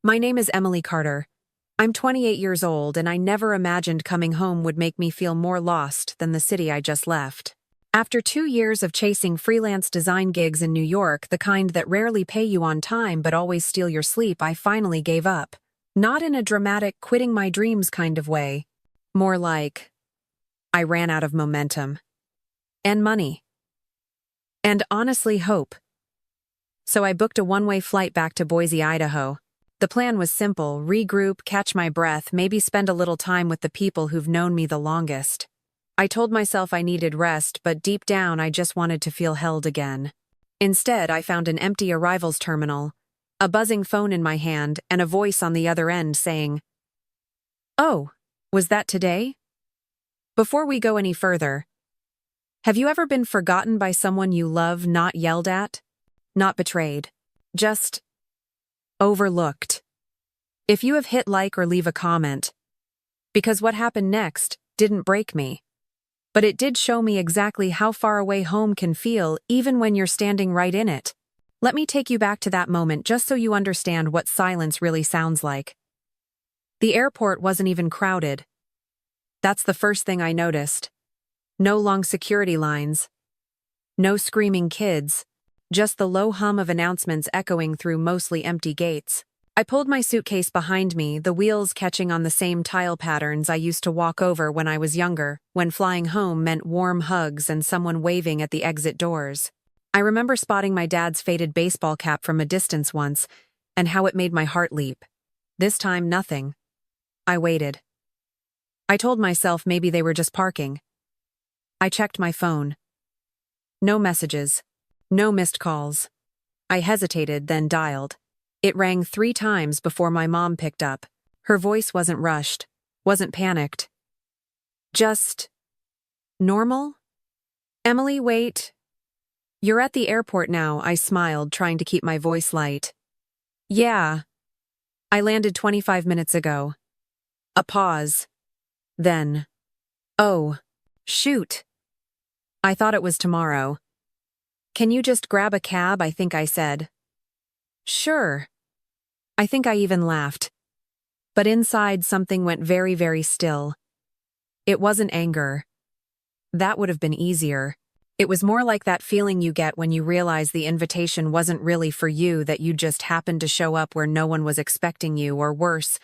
My name is Emily Carter. I'm 28 years old, and I never imagined coming home would make me feel more lost than the city I just left. After 2 years of chasing freelance design gigs in New York, the kind that rarely pay you on time but always steal your sleep, I finally gave up. Not in a dramatic quitting my dreams kind of way. More like, I ran out of momentum. And money. And honestly, hope. So I booked a one-way flight back to Boise, Idaho. The plan was simple: regroup, catch my breath, maybe spend a little time with the people who've known me the longest. I told myself I needed rest, but deep down I just wanted to feel held again. Instead, I found an empty arrivals terminal, a buzzing phone in my hand, and a voice on the other end saying, "Oh, was that today?" Before we go any further, have you ever been forgotten by someone you love, not yelled at, not betrayed, just overlooked? If you have, hit like or leave a comment, because what happened next didn't break me, but it did show me exactly how far away home can feel even when you're standing right in it. Let me take you back to that moment just so you understand what silence really sounds like. The airport wasn't even crowded. That's the first thing I noticed. No long security lines. No screaming kids. Just the low hum of announcements echoing through mostly empty gates. I pulled my suitcase behind me, the wheels catching on the same tile patterns I used to walk over when I was younger, when flying home meant warm hugs and someone waving at the exit doors. I remember spotting my dad's faded baseball cap from a distance once, and how it made my heart leap. This time, nothing. I waited. I told myself maybe they were just parking. I checked my phone. No messages. No missed calls. I hesitated, then dialed. It rang 3 times before my mom picked up. Her voice wasn't rushed, wasn't panicked. Just normal? "Emily, wait. You're at the airport now," I smiled, trying to keep my voice light. "Yeah. I landed 25 minutes ago." A pause. Then, "Oh, shoot. I thought it was tomorrow. Can you just grab a cab?" I think I said. "Sure." I think I even laughed. But inside something went very, very still. It wasn't anger. That would have been easier. It was more like that feeling you get when you realize the invitation wasn't really for you, that you just happened to show up where no one was expecting you, or worse,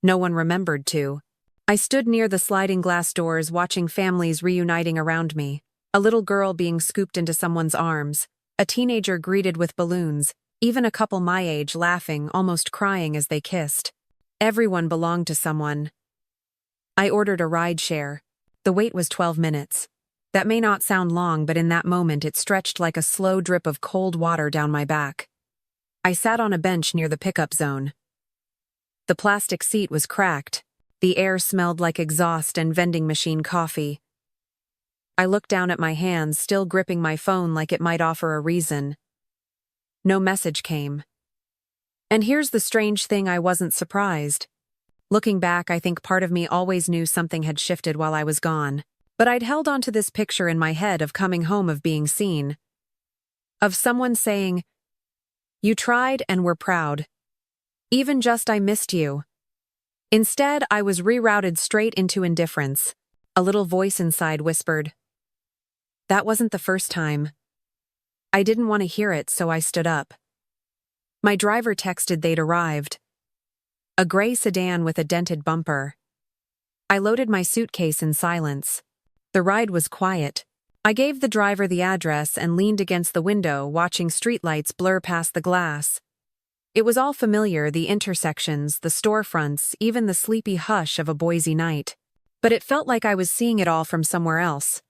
no one remembered to. I stood near the sliding glass doors, watching families reuniting around me. A little girl being scooped into someone's arms, a teenager greeted with balloons, even a couple my age laughing, almost crying as they kissed. Everyone belonged to someone. I ordered a ride share. The wait was 12 minutes. That may not sound long, but in that moment it stretched like a slow drip of cold water down my back. I sat on a bench near the pickup zone. The plastic seat was cracked. The air smelled like exhaust and vending machine coffee. I looked down at my hands, still gripping my phone like it might offer a reason. No message came. And here's the strange thing: I wasn't surprised. Looking back, I think part of me always knew something had shifted while I was gone. But I'd held on to this picture in my head of coming home, of being seen. Of someone saying, "You tried and were proud. Even just, I missed you." Instead, I was rerouted straight into indifference. A little voice inside whispered, "That wasn't the first time." I didn't want to hear it, so I stood up. My driver texted they'd arrived. A gray sedan with a dented bumper. I loaded my suitcase in silence. The ride was quiet. I gave the driver the address and leaned against the window, watching streetlights blur past the glass. It was all familiar: the intersections, the storefronts, even the sleepy hush of a Boise night. But it felt like I was seeing it all from somewhere else.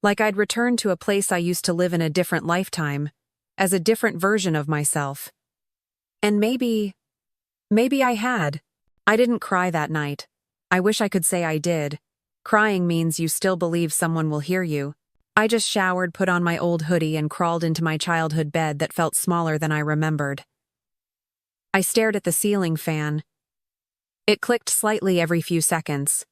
Like I'd returned to a place I used to live in a different lifetime, as a different version of myself. And maybe I had. I didn't cry that night. I wish I could say I did. Crying means you still believe someone will hear you. I just showered, put on my old hoodie, and crawled into my childhood bed that felt smaller than I remembered. I stared at the ceiling fan. It clicked slightly every few seconds.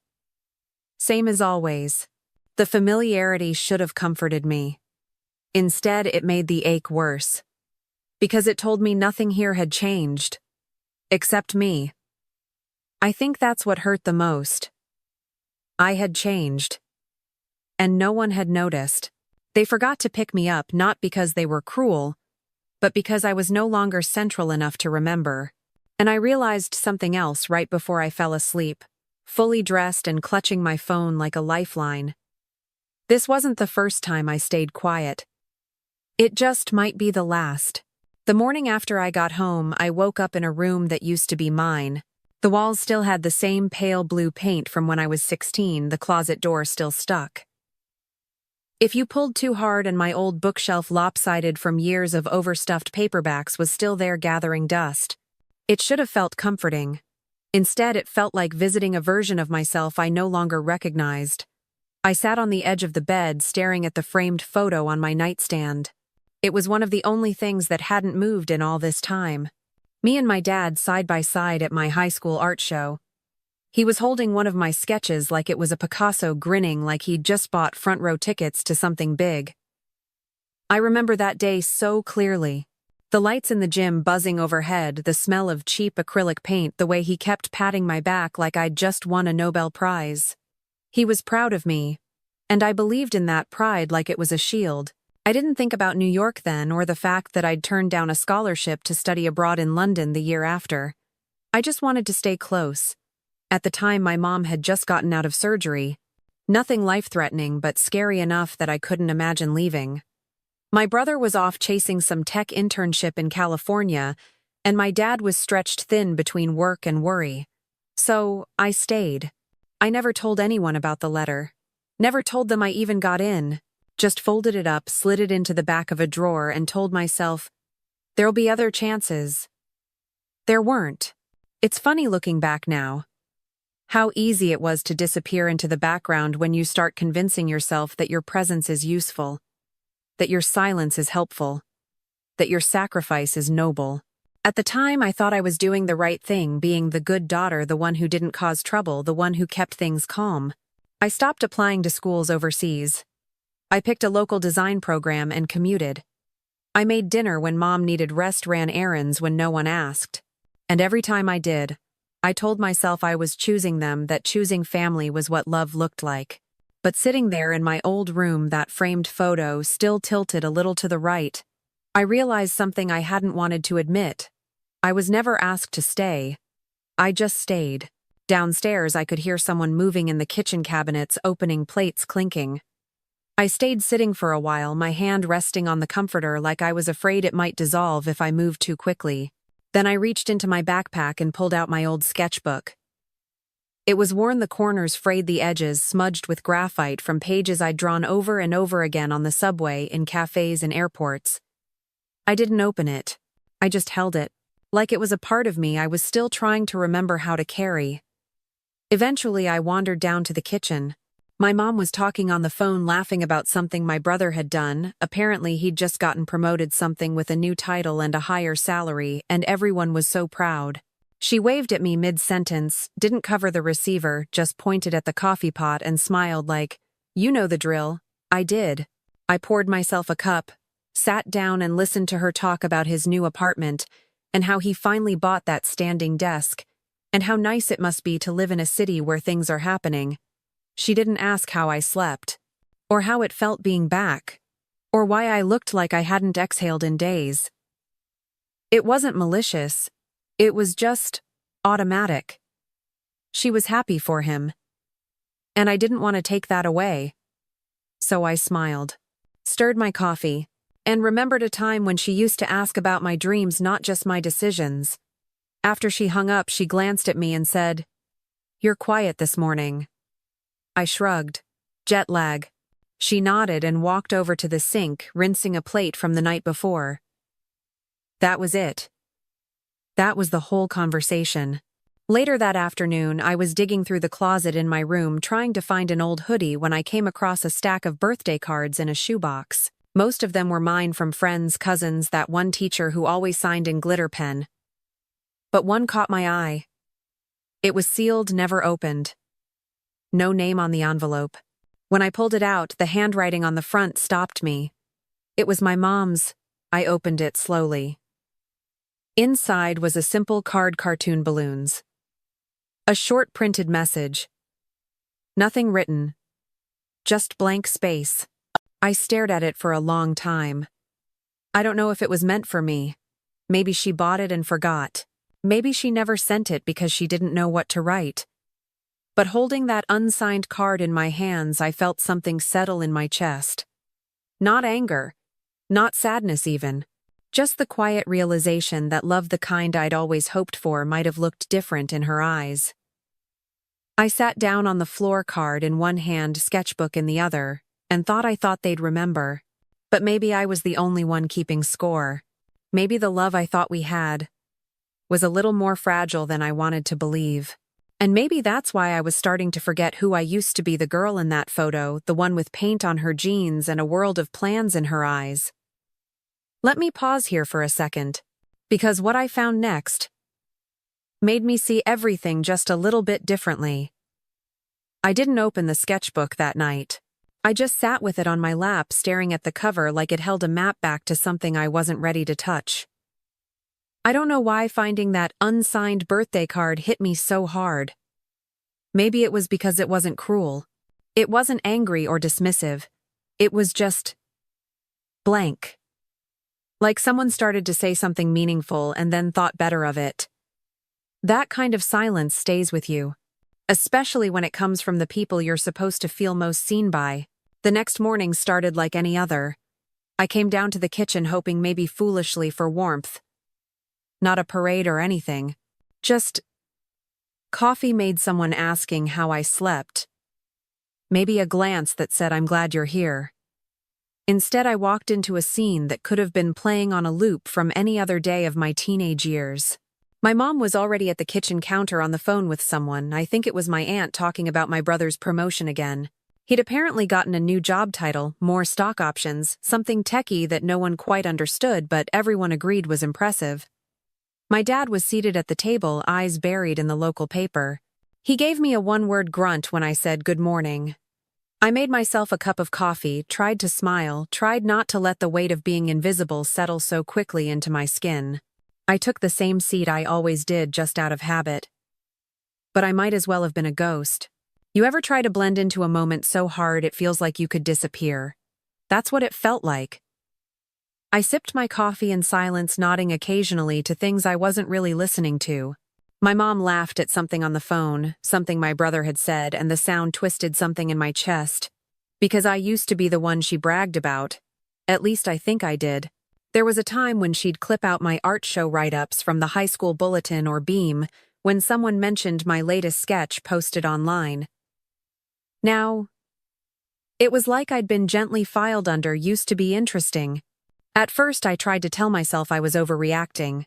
Same as always. The familiarity should have comforted me. Instead, it made the ache worse. Because it told me nothing here had changed. Except me. I think that's what hurt the most. I had changed. And no one had noticed. They forgot to pick me up not because they were cruel, but because I was no longer central enough to remember. And I realized something else right before I fell asleep, fully dressed and clutching my phone like a lifeline. This wasn't the first time I stayed quiet. It just might be the last. The morning after I got home, I woke up in a room that used to be mine. The walls still had the same pale blue paint from when I was 16, the closet door still stuck. If you pulled too hard and my old bookshelf lopsided from years of overstuffed paperbacks was still there gathering dust. It should have felt comforting. Instead, it felt like visiting a version of myself I no longer recognized. I sat on the edge of the bed staring at the framed photo on my nightstand. It was one of the only things that hadn't moved in all this time. Me and my dad side by side at my high school art show. He was holding one of my sketches like it was a Picasso, grinning like he'd just bought front row tickets to something big. I remember that day so clearly. The lights in the gym buzzing overhead, the smell of cheap acrylic paint, the way he kept patting my back like I'd just won a Nobel Prize. He was proud of me, and I believed in that pride like it was a shield. I didn't think about New York then or the fact that I'd turned down a scholarship to study abroad in London the year after. I just wanted to stay close. At the time, my mom had just gotten out of surgery. Nothing life-threatening, but scary enough that I couldn't imagine leaving. My brother was off chasing some tech internship in California, and my dad was stretched thin between work and worry. So, I stayed. I never told anyone about the letter. Never told them I even got in. Just folded it up, slid it into the back of a drawer, and told myself, there'll be other chances. There weren't. It's funny looking back now. How easy it was to disappear into the background when you start convincing yourself that your presence is useful, that your silence is helpful, that your sacrifice is noble. At the time, I thought I was doing the right thing, being the good daughter, the one who didn't cause trouble, the one who kept things calm. I stopped applying to schools overseas. I picked a local design program and commuted. I made dinner when mom needed rest, ran errands when no one asked. And every time I did, I told myself I was choosing them, that choosing family was what love looked like. But sitting there in my old room, that framed photo still tilted a little to the right, I realized something I hadn't wanted to admit. I was never asked to stay. I just stayed. Downstairs, I could hear someone moving in the kitchen cabinets, opening plates clinking. I stayed sitting for a while, my hand resting on the comforter like I was afraid it might dissolve if I moved too quickly. Then I reached into my backpack and pulled out my old sketchbook. It was worn, the corners frayed, the edges smudged with graphite from pages I'd drawn over and over again on the subway, in cafes and airports. I didn't open it. I just held it. Like it was a part of me I was still trying to remember how to carry. Eventually, I wandered down to the kitchen. My mom was talking on the phone, laughing about something my brother had done. Apparently, he'd just gotten promoted, something with a new title and a higher salary, and everyone was so proud. She waved at me mid-sentence, didn't cover the receiver, just pointed at the coffee pot and smiled like, "You know the drill." I did. I poured myself a cup, sat down and listened to her talk about his new apartment, and how he finally bought that standing desk, and how nice it must be to live in a city where things are happening. She didn't ask how I slept, or how it felt being back, or why I looked like I hadn't exhaled in days. It wasn't malicious. It was just automatic. She was happy for him, and I didn't want to take that away. So I smiled, stirred my coffee, and remembered a time when she used to ask about my dreams, not just my decisions. After she hung up, she glanced at me and said, "You're quiet this morning." I shrugged. Jet lag. She nodded and walked over to the sink, rinsing a plate from the night before. That was it. That was the whole conversation. Later that afternoon, I was digging through the closet in my room trying to find an old hoodie when I came across a stack of birthday cards in a shoebox. Most of them were mine, from friends, cousins, that one teacher who always signed in glitter pen. But one caught my eye. It was sealed, never opened. No name on the envelope. When I pulled it out, the handwriting on the front stopped me. It was my mom's. I opened it slowly. Inside was a simple card cartoon balloons. A short printed message. Nothing written. Just blank space. I stared at it for a long time. I don't know if it was meant for me. Maybe she bought it and forgot. Maybe she never sent it because she didn't know what to write. But holding that unsigned card in my hands, I felt something settle in my chest. Not anger. Not sadness even. Just the quiet realization that love the kind I'd always hoped for might have looked different in her eyes. I sat down on the floor, card in one hand, sketchbook in the other, and I thought they'd remember. But maybe I was the only one keeping score. Maybe the love I thought we had was a little more fragile than I wanted to believe. And maybe that's why I was starting to forget who I used to be, the girl in that photo, the one with paint on her jeans and a world of plans in her eyes. Let me pause here for a second, because what I found next made me see everything just a little bit differently. I didn't open the sketchbook that night. I just sat with it on my lap, staring at the cover like it held a map back to something I wasn't ready to touch. I don't know why finding that unsigned birthday card hit me so hard. Maybe it was because it wasn't cruel. It wasn't angry or dismissive. It was just blank. Like someone started to say something meaningful and then thought better of it. That kind of silence stays with you, especially when it comes from the people you're supposed to feel most seen by. The next morning started like any other. I came down to the kitchen hoping, maybe foolishly, for warmth. Not a parade or anything. Just coffee made someone asking how I slept. Maybe a glance that said, "I'm glad you're here." Instead, I walked into a scene that could have been playing on a loop from any other day of my teenage years. My mom was already at the kitchen counter on the phone with someone. I think it was my aunt, talking about my brother's promotion again. He'd apparently gotten a new job title, more stock options, something techie that no one quite understood, but everyone agreed was impressive. My dad was seated at the table, eyes buried in the local paper. He gave me a one-word grunt when I said good morning. I made myself a cup of coffee, tried to smile, tried not to let the weight of being invisible settle so quickly into my skin. I took the same seat I always did, just out of habit. But I might as well have been a ghost. You ever try to blend into a moment so hard it feels like you could disappear? That's what it felt like. I sipped my coffee in silence, nodding occasionally to things I wasn't really listening to. My mom laughed at something on the phone, something my brother had said, and the sound twisted something in my chest. Because I used to be the one she bragged about. At least I think I did. There was a time when she'd clip out my art show write-ups from the high school bulletin or beam when someone mentioned my latest sketch posted online. Now, it was like I'd been gently filed under used to be interesting. At first, I tried to tell myself I was overreacting.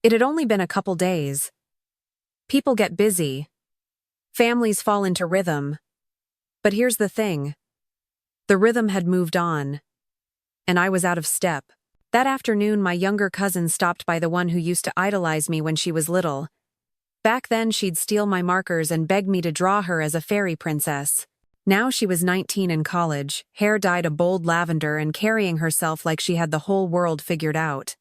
It had only been a couple days. People get busy. Families fall into rhythm. But here's the thing. The rhythm had moved on. And I was out of step. That afternoon, my younger cousin stopped by, the one who used to idolize me when she was little. Back then, she'd steal my markers and beg me to draw her as a fairy princess. Now she was 19 in college, hair dyed a bold lavender and carrying herself like she had the whole world figured out.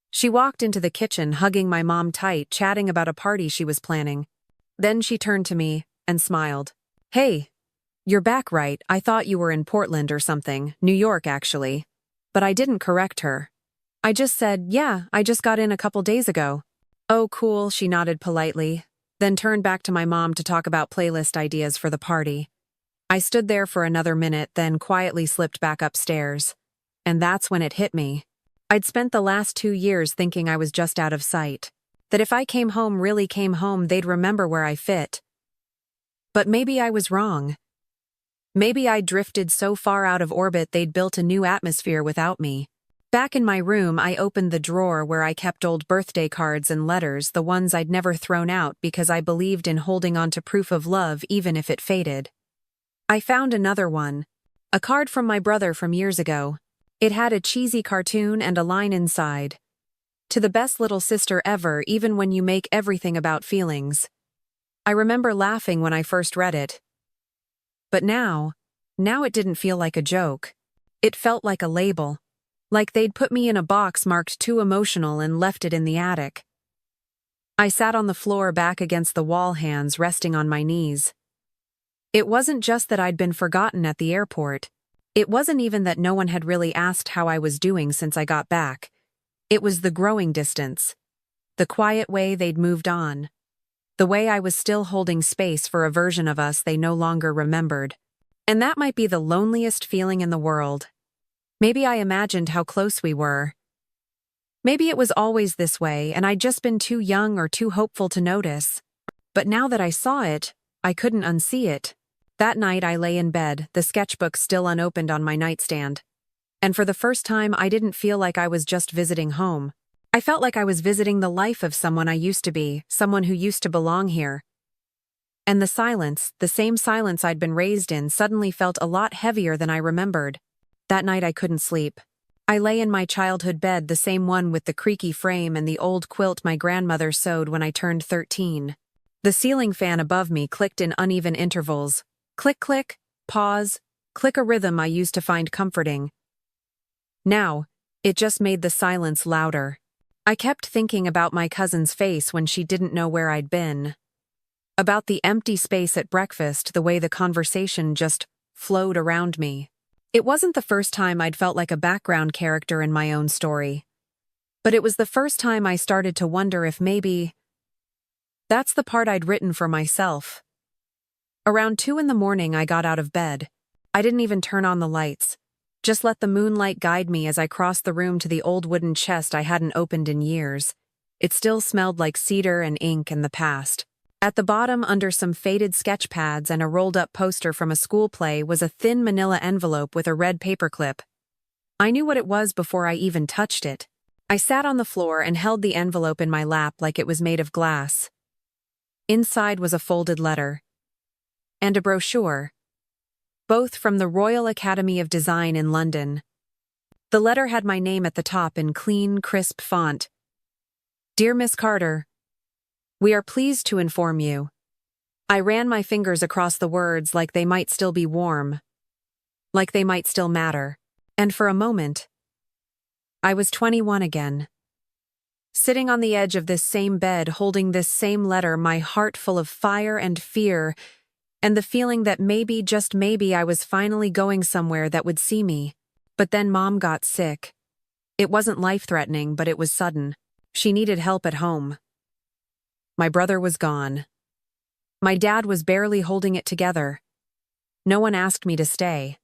She walked into the kitchen, hugging my mom tight, chatting about a party she was planning. Then she turned to me and smiled. "Hey, you're back, right? I thought you were in Portland or something, New York actually." But I didn't correct her. I just said, "Yeah, I just got in a couple days ago." "Oh, cool," she nodded politely, then turned back to my mom to talk about playlist ideas for the party. I stood there for another minute, then quietly slipped back upstairs. And that's when it hit me. I'd spent the last 2 years thinking I was just out of sight. That if I came home, really came home, they'd remember where I fit. But maybe I was wrong. Maybe I'd drifted so far out of orbit they'd built a new atmosphere without me. Back in my room, I opened the drawer where I kept old birthday cards and letters, the ones I'd never thrown out because I believed in holding on to proof of love even if it faded. I found another one. A card from my brother from years ago. It had a cheesy cartoon and a line inside. "To the best little sister ever, even when you make everything about feelings." I remember laughing when I first read it. But now it didn't feel like a joke. It felt like a label. like they'd put me in a box marked too emotional and left it in the attic. I sat on the floor back against the wall, hands resting on my knees. It wasn't just that I'd been forgotten at the airport. It wasn't even that no one had really asked how I was doing since I got back. It was the growing distance. The quiet way they'd moved on. The way I was still holding space for a version of us they no longer remembered. And that might be the loneliest feeling in the world. Maybe I imagined how close we were. Maybe it was always this way and I'd just been too young or too hopeful to notice. But now that I saw it, I couldn't unsee it. That night I lay in bed, the sketchbook still unopened on my nightstand. And for the first time I didn't feel like I was just visiting home. I felt like I was visiting the life of someone I used to be, someone who used to belong here. And the silence, the same silence I'd been raised in, suddenly felt a lot heavier than I remembered. That night I couldn't sleep. I lay in my childhood bed, the same one with the creaky frame and the old quilt my grandmother sewed when I turned 13. The ceiling fan above me clicked in uneven intervals. Click, click, pause, click, a rhythm I used to find comforting. Now, it just made the silence louder. I kept thinking about my cousin's face when she didn't know where I'd been. About the empty space at breakfast, the way the conversation just flowed around me. It wasn't the first time I'd felt like a background character in my own story. But it was the first time I started to wonder if maybe that's the part I'd written for myself. Around 2 in the morning I got out of bed. I didn't even turn on the lights. Just let the moonlight guide me as I crossed the room to the old wooden chest I hadn't opened in years. It still smelled like cedar and ink and the past. At the bottom, under some faded sketch pads and a rolled-up poster from a school play, was a thin manila envelope with a red paperclip. I knew what it was before I even touched it. I sat on the floor and held the envelope in my lap like it was made of glass. Inside was a folded letter. And a brochure. Both from the Royal Academy of Design in London. The letter had my name at the top in clean, crisp font. Dear Miss Carter, we are pleased to inform you. I ran my fingers across the words like they might still be warm. Like they might still matter. And for a moment, I was 21 again. Sitting on the edge of this same bed, holding this same letter, my heart full of fire and fear, and the feeling that maybe, just maybe, I was finally going somewhere that would see me. But then Mom got sick. It wasn't life-threatening, but it was sudden. She needed help at home. My brother was gone. My dad was barely holding it together. No one asked me to stay.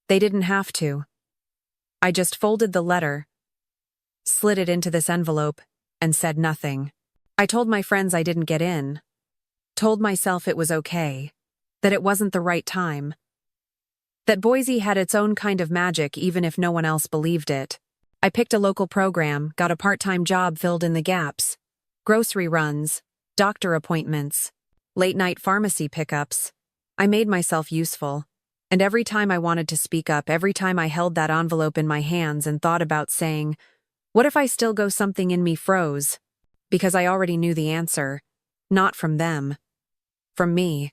They didn't have to. I just folded the letter, slid it into this envelope, and said nothing. I told my friends I didn't get in. Told myself it was okay. That it wasn't the right time. That Boise had its own kind of magic even if no one else believed it. I picked a local program, got a part-time job, filled in the gaps. Grocery runs, doctor appointments, late-night pharmacy pickups. I made myself useful. And every time I wanted to speak up, every time I held that envelope in my hands and thought about saying, what if I still go, something in me froze? Because I already knew the answer. Not from them. From me.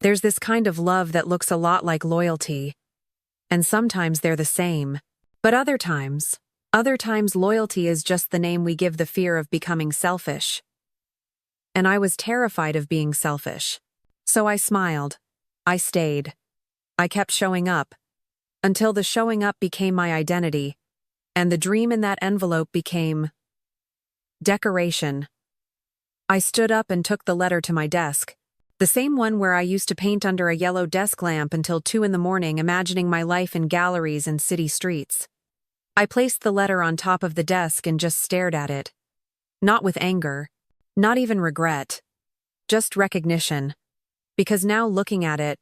There's this kind of love that looks a lot like loyalty. And sometimes they're the same. But other times loyalty is just the name we give the fear of becoming selfish. And I was terrified of being selfish. So I smiled. I stayed. I kept showing up. Until the showing up became my identity. And the dream in that envelope became decoration. I stood up and took the letter to my desk. The same one where I used to paint under a yellow desk lamp until 2 in the morning, imagining my life in galleries and city streets. I placed the letter on top of the desk and just stared at it. Not with anger. Not even regret. Just recognition. Because now, looking at it,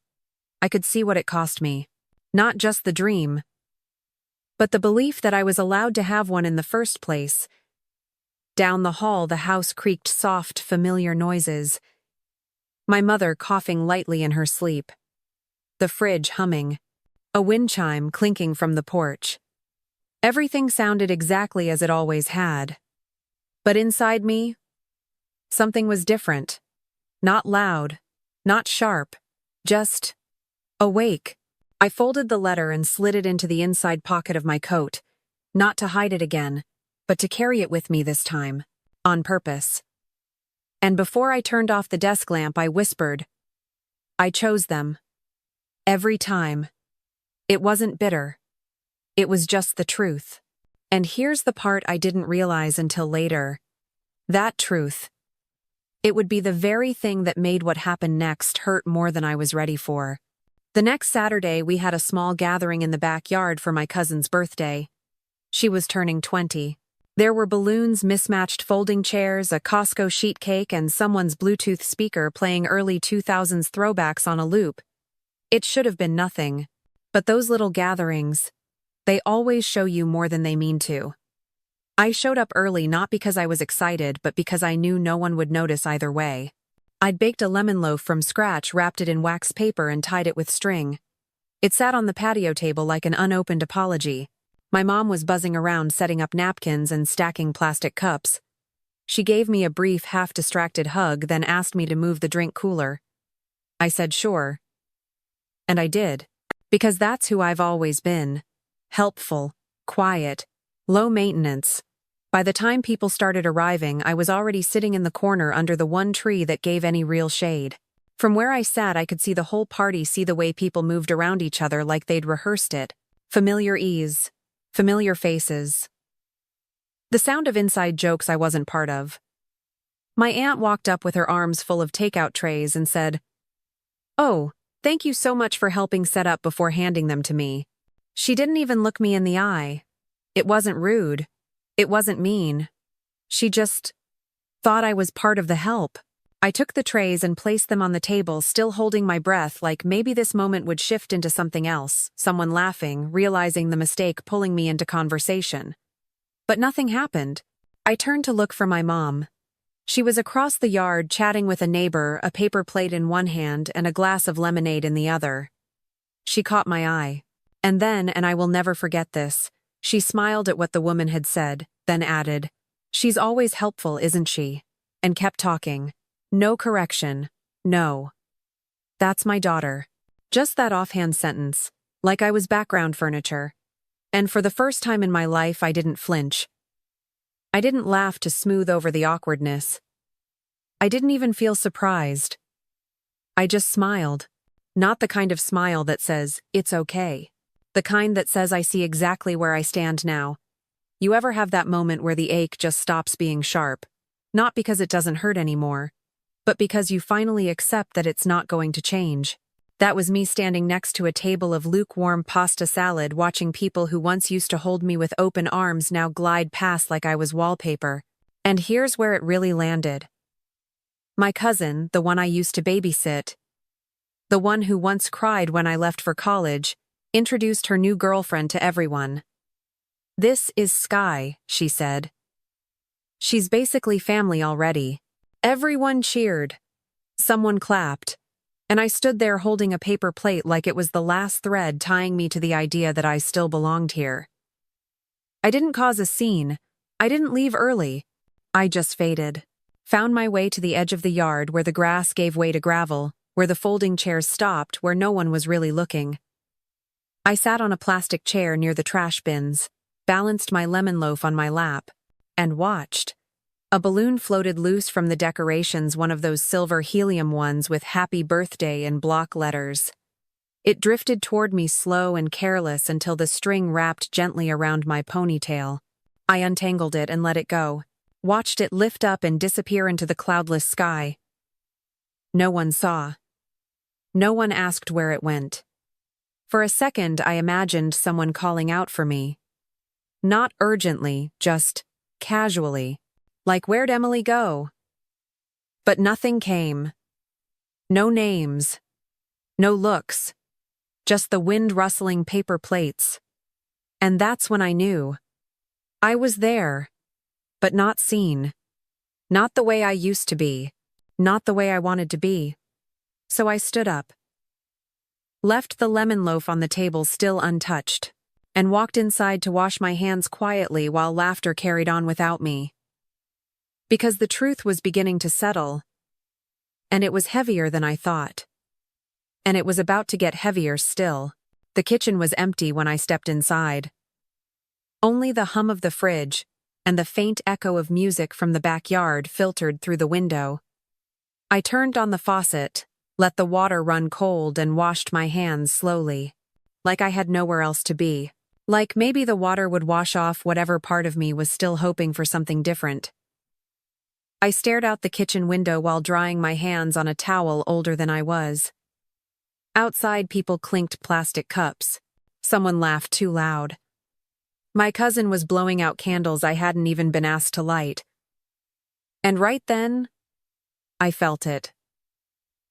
I could see what it cost me. Not just the dream, but the belief that I was allowed to have one in the first place. Down the hall, the house creaked, soft, familiar noises. My mother coughing lightly in her sleep. The fridge humming. A wind chime clinking from the porch. Everything sounded exactly as it always had. But inside me, something was different. Not loud, not sharp, just awake. I folded the letter and slid it into the inside pocket of my coat. Not to hide it again, but to carry it with me this time. On purpose. And before I turned off the desk lamp, I whispered, I chose them. Every time. It wasn't bitter. It was just the truth. And here's the part I didn't realize until later. That truth. It would be the very thing that made what happened next hurt more than I was ready for. The next Saturday, we had a small gathering in the backyard for my cousin's birthday. She was turning 20. There were balloons, mismatched folding chairs, a Costco sheet cake, and someone's Bluetooth speaker playing early 2000s throwbacks on a loop. It should have been nothing. But those little gatherings, they always show you more than they mean to. I showed up early not because I was excited, but because I knew no one would notice either way. I'd baked a lemon loaf from scratch, wrapped it in wax paper, and tied it with string. It sat on the patio table like an unopened apology. My mom was buzzing around, setting up napkins and stacking plastic cups. She gave me a brief, half-distracted hug, then asked me to move the drink cooler. I said sure. And I did. Because that's who I've always been. Helpful, quiet, low maintenance. By the time people started arriving, I was already sitting in the corner under the one tree that gave any real shade. From where I sat, I could see the whole party, see the way people moved around each other like they'd rehearsed it. Familiar ease. Familiar faces. The sound of inside jokes I wasn't part of. My aunt walked up with her arms full of takeout trays and said, "Oh, thank you so much for helping set up," before handing them to me. She didn't even look me in the eye. It wasn't rude. It wasn't mean. She just thought I was part of the help. I took the trays and placed them on the table, still holding my breath, like maybe this moment would shift into something else, someone laughing, realizing the mistake, pulling me into conversation. But nothing happened. I turned to look for my mom. She was across the yard chatting with a neighbor, a paper plate in one hand and a glass of lemonade in the other. She caught my eye. And then, and I will never forget this, she smiled at what the woman had said, then added, "She's always helpful, isn't she?" And kept talking. No correction. No. That's my daughter. Just that offhand sentence, like I was background furniture. And for the first time in my life, I didn't flinch. I didn't laugh to smooth over the awkwardness. I didn't even feel surprised. I just smiled. Not the kind of smile that says, "It's okay." The kind that says, "I see exactly where I stand now." You ever have that moment where the ache just stops being sharp? Not because it doesn't hurt anymore, but because you finally accept that it's not going to change. That was me standing next to a table of lukewarm pasta salad, watching people who once used to hold me with open arms now glide past like I was wallpaper. And here's where it really landed. My cousin, the one I used to babysit, the one who once cried when I left for college, introduced her new girlfriend to everyone. "This is Sky," she said. "She's basically family already." Everyone cheered. Someone clapped. And I stood there holding a paper plate like it was the last thread tying me to the idea that I still belonged here. I didn't cause a scene. I didn't leave early. I just faded. Found my way to the edge of the yard where the grass gave way to gravel, where the folding chairs stopped, where no one was really looking. I sat on a plastic chair near the trash bins, balanced my lemon loaf on my lap, and watched. A balloon floated loose from the decorations, one of those silver helium ones with "Happy Birthday" in block letters. It drifted toward me slow and careless until the string wrapped gently around my ponytail. I untangled it and let it go, watched it lift up and disappear into the cloudless sky. No one saw. No one asked where it went. For a second, I imagined someone calling out for me. Not urgently, just casually. Like, "Where'd Emily go?" But nothing came. No names. No looks. Just the wind-rustling paper plates. And that's when I knew. I was there, but not seen. Not the way I used to be. Not the way I wanted to be. So I stood up. Left the lemon loaf on the table still untouched, and walked inside to wash my hands quietly while laughter carried on without me. Because the truth was beginning to settle, and it was heavier than I thought. And it was about to get heavier still. The kitchen was empty when I stepped inside. Only the hum of the fridge and the faint echo of music from the backyard filtered through the window. I turned on the faucet, let the water run cold, and washed my hands slowly, like I had nowhere else to be. Like maybe the water would wash off whatever part of me was still hoping for something different. I stared out the kitchen window while drying my hands on a towel older than I was. Outside, people clinked plastic cups. Someone laughed too loud. My cousin was blowing out candles I hadn't even been asked to light. And right then, I felt it.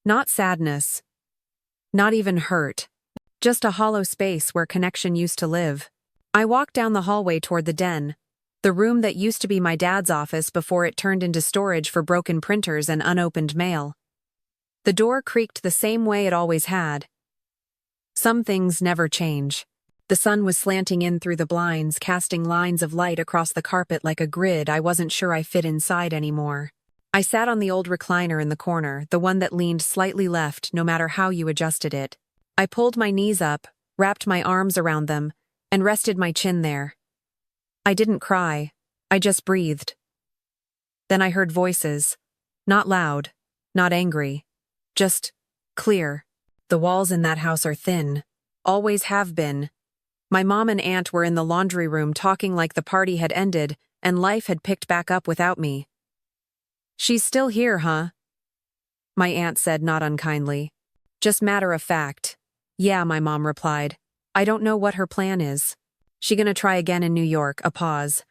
Not sadness. Not even hurt. Just a hollow space where connection used to live. I walked down the hallway toward the den, the room that used to be my dad's office before it turned into storage for broken printers and unopened mail. The door creaked the same way it always had. Some things never change. The sun was slanting in through the blinds, casting lines of light across the carpet like a grid I wasn't sure I fit inside anymore. I sat on the old recliner in the corner, the one that leaned slightly left no matter how you adjusted it. I pulled my knees up, wrapped my arms around them, and rested my chin there. I didn't cry. I just breathed. Then I heard voices. Not loud, not angry. Just clear. The walls in that house are thin. Always have been. My mom and aunt were in the laundry room talking like the party had ended and life had picked back up without me. "She's still here, huh?" my aunt said, not unkindly. "Just matter of fact." "Yeah," my mom replied. "I don't know what her plan is. She gonna try again in New York." A pause.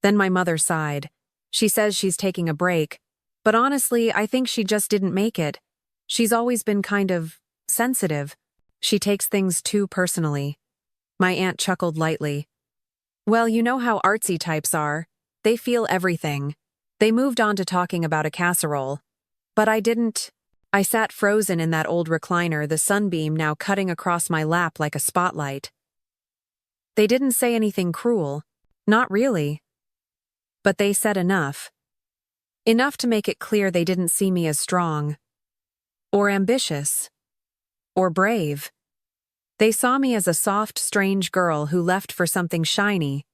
Then my mother sighed. "She says she's taking a break, but honestly, I think she just didn't make it. She's always been kind of sensitive. She takes things too personally." My aunt chuckled lightly. "Well, you know how artsy types are. They feel everything." They moved on to talking about a casserole. But I didn't. I sat frozen in that old recliner, the sunbeam now cutting across my lap like a spotlight. They didn't say anything cruel. Not really. But they said enough. Enough to make it clear they didn't see me as strong. Or ambitious. Or brave. They saw me as a soft, strange girl who left for something shiny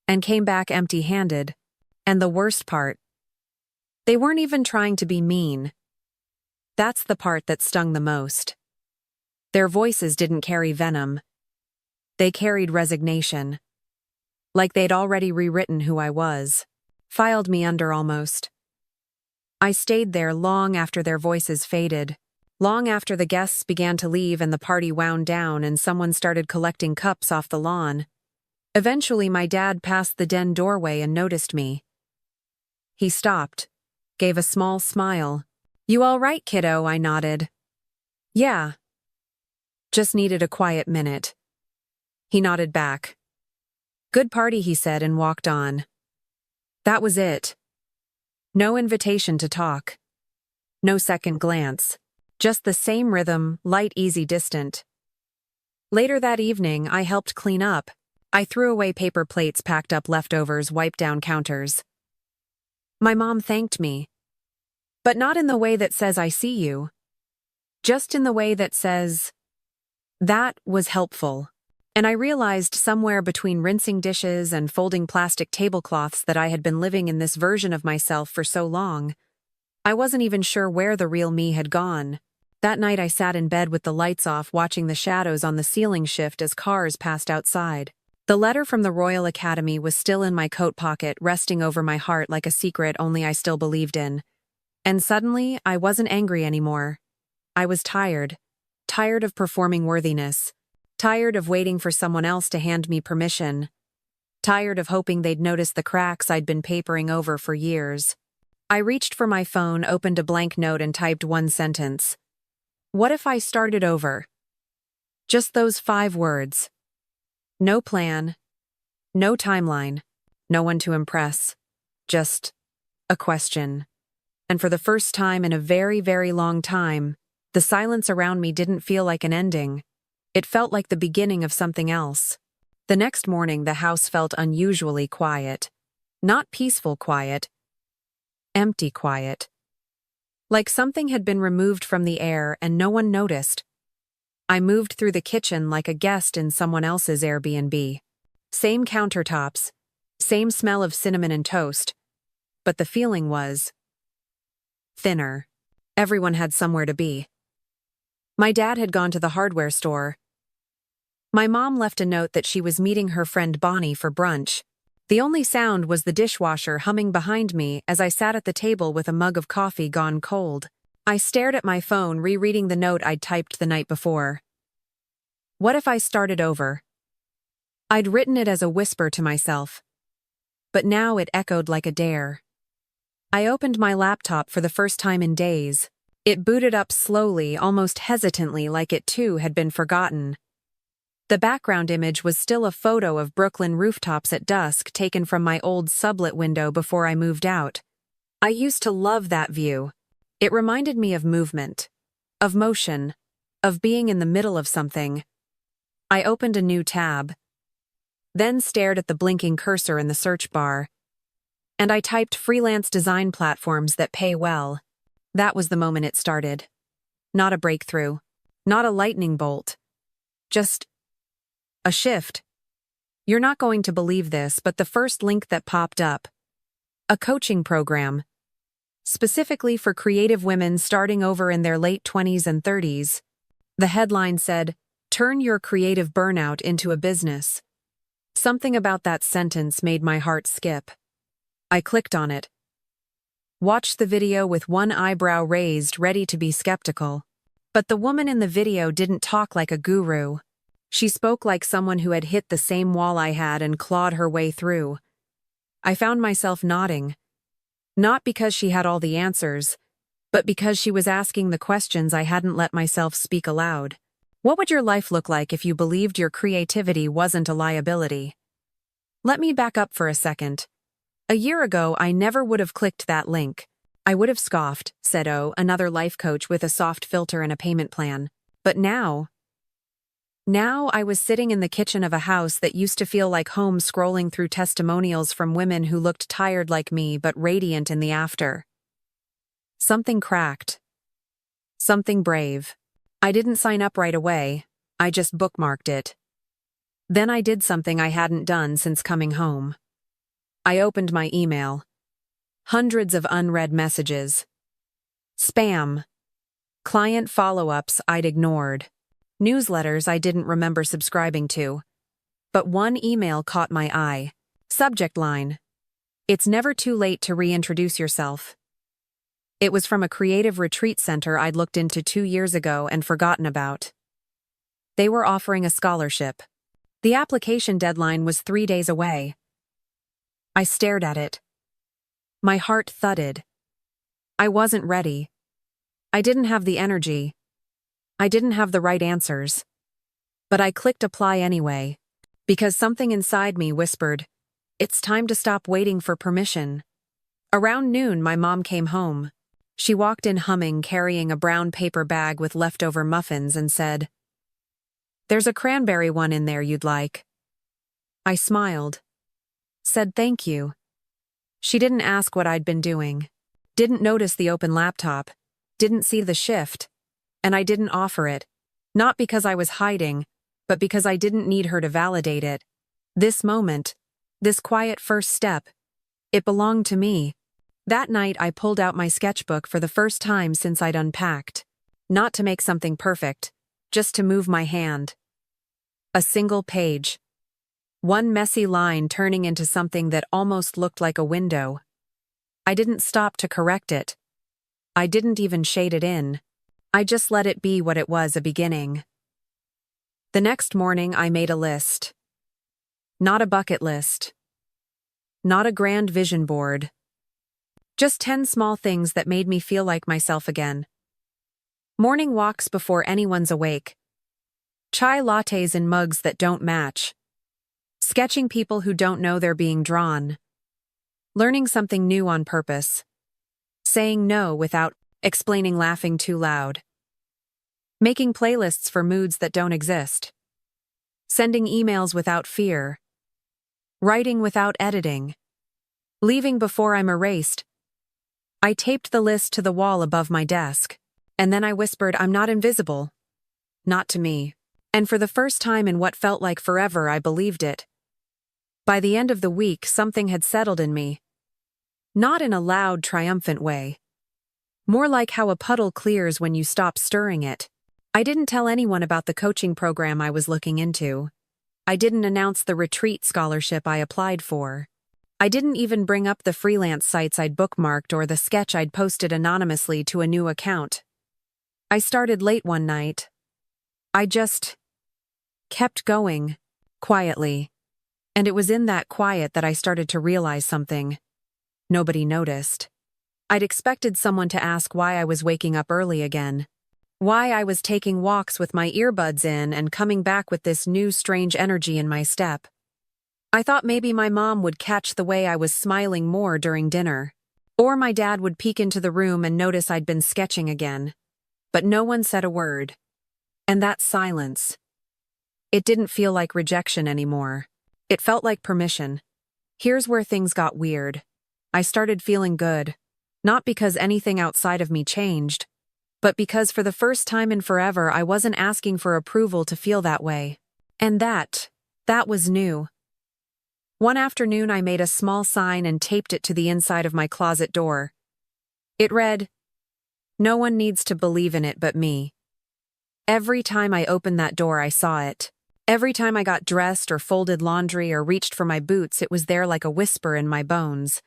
and came back empty-handed. And the worst part, they weren't even trying to be mean. That's the part that stung the most. Their voices didn't carry venom. They carried resignation. Like they'd already rewritten who I was. Filed me under almost. I stayed there long after their voices faded. Long after the guests began to leave and the party wound down and someone started collecting cups off the lawn. Eventually, my dad passed the den doorway and noticed me. He stopped, gave a small smile. "You all right, kiddo?" I nodded. "Yeah. Just needed a quiet minute." He nodded back. "Good party," he said, and walked on. That was it. No invitation to talk. No second glance. Just the same rhythm, light, easy, distant. Later that evening, I helped clean up. I threw away paper plates, packed up leftovers, wiped down counters. My mom thanked me. But not in the way that says "I see you." Just in the way that says, "That was helpful." And I realized somewhere between rinsing dishes and folding plastic tablecloths that I had been living in this version of myself for so long. I wasn't even sure where the real me had gone. That night I sat in bed with the lights off, watching the shadows on the ceiling shift as cars passed outside. The letter from the Royal Academy was still in my coat pocket, resting over my heart like a secret only I still believed in. And suddenly, I wasn't angry anymore. I was tired. Tired of performing worthiness. Tired of waiting for someone else to hand me permission. Tired of hoping they'd notice the cracks I'd been papering over for years. I reached for my phone, opened a blank note, and typed one sentence. What if I started over? Just those 5 words. No plan. No timeline. No one to impress. Just a question. And for the first time in a very, very long time, the silence around me didn't feel like an ending. It felt like the beginning of something else. The next morning, the house felt unusually quiet. Not peaceful quiet. Empty quiet. Like something had been removed from the air and no one noticed. I moved through the kitchen like a guest in someone else's Airbnb. Same countertops, same smell of cinnamon and toast, but the feeling was thinner. Everyone had somewhere to be. My dad had gone to the hardware store. My mom left a note that she was meeting her friend Bonnie for brunch. The only sound was the dishwasher humming behind me as I sat at the table with a mug of coffee gone cold. I stared at my phone, rereading the note I'd typed the night before. What if I started over? I'd written it as a whisper to myself, but now it echoed like a dare. I opened my laptop for the first time in days. It booted up slowly, almost hesitantly, like it too had been forgotten. The background image was still a photo of Brooklyn rooftops at dusk taken from my old sublet window before I moved out. I used to love that view. It reminded me of movement, of motion, of being in the middle of something. I opened a new tab, then stared at the blinking cursor in the search bar, and I typed freelance design platforms that pay well. That was the moment it started. Not a breakthrough, not a lightning bolt, just a shift. You're not going to believe this, but the first link that popped up, a coaching program, specifically for creative women starting over in their late 20s and 30s. The headline said, "Turn your creative burnout into a business." Something about that sentence made my heart skip. I clicked on it. Watched the video with one eyebrow raised, ready to be skeptical. But the woman in the video didn't talk like a guru. She spoke like someone who had hit the same wall I had and clawed her way through. I found myself nodding. Not because she had all the answers, but because she was asking the questions I hadn't let myself speak aloud. What would your life look like if you believed your creativity wasn't a liability? Let me back up for a second. A year ago, I never would have clicked that link. I would have scoffed, said another life coach with a soft filter and a payment plan. But now I was sitting in the kitchen of a house that used to feel like home, scrolling through testimonials from women who looked tired like me but radiant in the after. Something cracked. Something brave. I didn't sign up right away. I just bookmarked it. Then I did something I hadn't done since coming home. I opened my email. Hundreds of unread messages. Spam. Client follow-ups I'd ignored. Newsletters I didn't remember subscribing to. But one email caught my eye. Subject line: "It's never too late to reintroduce yourself." It was from a creative retreat center I'd looked into 2 years ago and forgotten about. They were offering a scholarship. The application deadline was 3 days away. I stared at it. My heart thudded. I wasn't ready. I didn't have the energy. I didn't have the right answers. But I clicked apply anyway, because something inside me whispered, it's time to stop waiting for permission. Around noon, my mom came home. She walked in humming, carrying a brown paper bag with leftover muffins, and said, "There's a cranberry one in there you'd like." I smiled. Said thank you. She didn't ask what I'd been doing. Didn't notice the open laptop. Didn't see the shift. And I didn't offer it. Not because I was hiding, but because I didn't need her to validate it. This moment, this quiet first step, it belonged to me. That night I pulled out my sketchbook for the first time since I'd unpacked. Not to make something perfect, just to move my hand. A single page. One messy line turning into something that almost looked like a window. I didn't stop to correct it. I didn't even shade it in. I just let it be what it was, a beginning. The next morning I made a list. Not a bucket list. Not a grand vision board. Just 10 small things that made me feel like myself again. Morning walks before anyone's awake. Chai lattes in mugs that don't match. Sketching people who don't know they're being drawn. Learning something new on purpose. Saying no without explaining laughing too loud. Making playlists for moods that don't exist. Sending emails without fear. Writing without editing. Leaving before I'm erased. I taped the list to the wall above my desk, and then I whispered, I'm not invisible. Not to me. And for the first time in what felt like forever, I believed it. By the end of the week, something had settled in me. Not in a loud, triumphant way. More like how a puddle clears when you stop stirring it. I didn't tell anyone about the coaching program I was looking into. I didn't announce the retreat scholarship I applied for. I didn't even bring up the freelance sites I'd bookmarked or the sketch I'd posted anonymously to a new account. I started late one night. I just kept going, quietly. And it was in that quiet that I started to realize something. Nobody noticed. I'd expected someone to ask why I was waking up early again. Why I was taking walks with my earbuds in and coming back with this new strange energy in my step. I thought maybe my mom would catch the way I was smiling more during dinner. Or my dad would peek into the room and notice I'd been sketching again. But no one said a word. And that silence. It didn't feel like rejection anymore. It felt like permission. Here's where things got weird. I started feeling good. Not because anything outside of me changed, but because for the first time in forever I wasn't asking for approval to feel that way. And that was new. One afternoon I made a small sign and taped it to the inside of my closet door. It read, "No one needs to believe in it but me." Every time I opened that door I saw it. Every time I got dressed or folded laundry or reached for my boots, it was there like a whisper in my bones.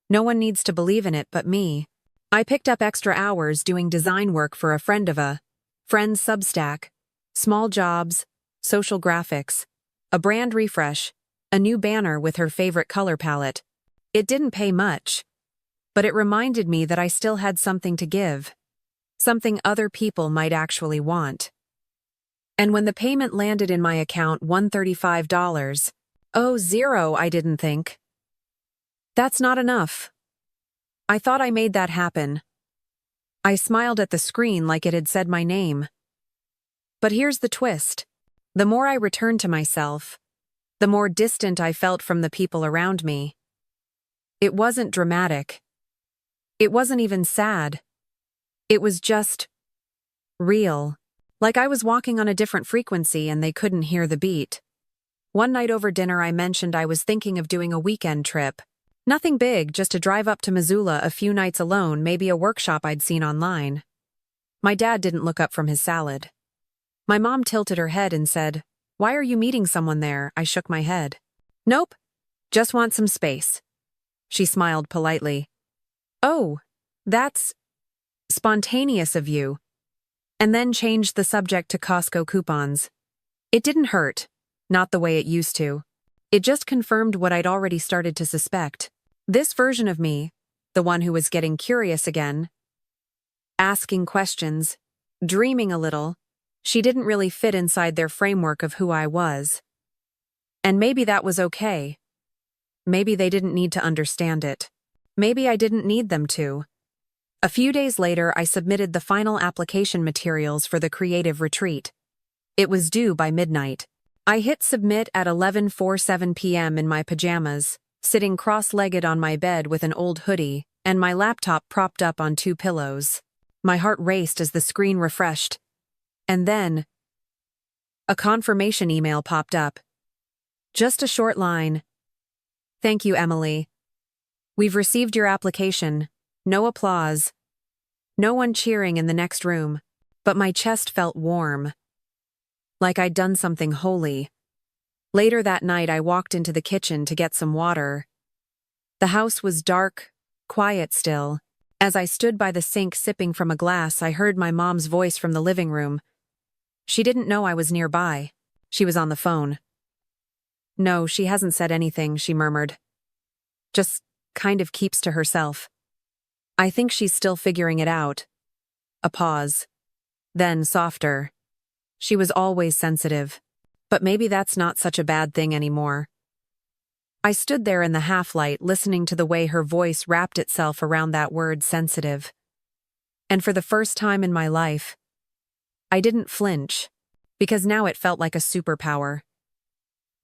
No one needs to believe in it but me. I picked up extra hours doing design work for a friend of a friend's Substack, small jobs, social graphics, a brand refresh, a new banner with her favorite color palette. It didn't pay much, but it reminded me that I still had something to give, something other people might actually want. And when the payment landed in my account, $135, zero, I didn't think. That's not enough. I thought I made that happen. I smiled at the screen like it had said my name. But here's the twist. The more I returned to myself, the more distant I felt from the people around me. It wasn't dramatic. It wasn't even sad. It was just real. Like I was walking on a different frequency and they couldn't hear the beat. One night over dinner I mentioned I was thinking of doing a weekend trip. Nothing big, just to drive up to Missoula a few nights alone, maybe a workshop I'd seen online. My dad didn't look up from his salad. My mom tilted her head and said, "Why are you meeting someone there?" I shook my head. "Nope, just want some space." She smiled politely. "Oh, that's spontaneous of you." And then changed the subject to Costco coupons. It didn't hurt, not the way it used to. It just confirmed what I'd already started to suspect. This version of me, the one who was getting curious again, asking questions, dreaming a little, she didn't really fit inside their framework of who I was. And maybe that was okay. Maybe they didn't need to understand it. Maybe I didn't need them to. A few days later, I submitted the final application materials for the creative retreat. It was due by midnight. I hit submit at 11:47 p.m. in my pajamas, sitting cross-legged on my bed with an old hoodie and my laptop propped up on two pillows. My heart raced as the screen refreshed. And then, a confirmation email popped up. Just a short line. "Thank you, Emily. We've received your application." No applause. No one cheering in the next room, but my chest felt warm. Like I'd done something holy. Later that night, I walked into the kitchen to get some water. The house was dark, quiet still. As I stood by the sink sipping from a glass, I heard my mom's voice from the living room. She didn't know I was nearby. She was on the phone. "No, she hasn't said anything," she murmured. "Just kind of keeps to herself. I think she's still figuring it out." A pause. Then softer. "She was always sensitive. But maybe that's not such a bad thing anymore." I stood there in the half-light, listening to the way her voice wrapped itself around that word sensitive. And for the first time in my life, I didn't flinch, because now it felt like a superpower.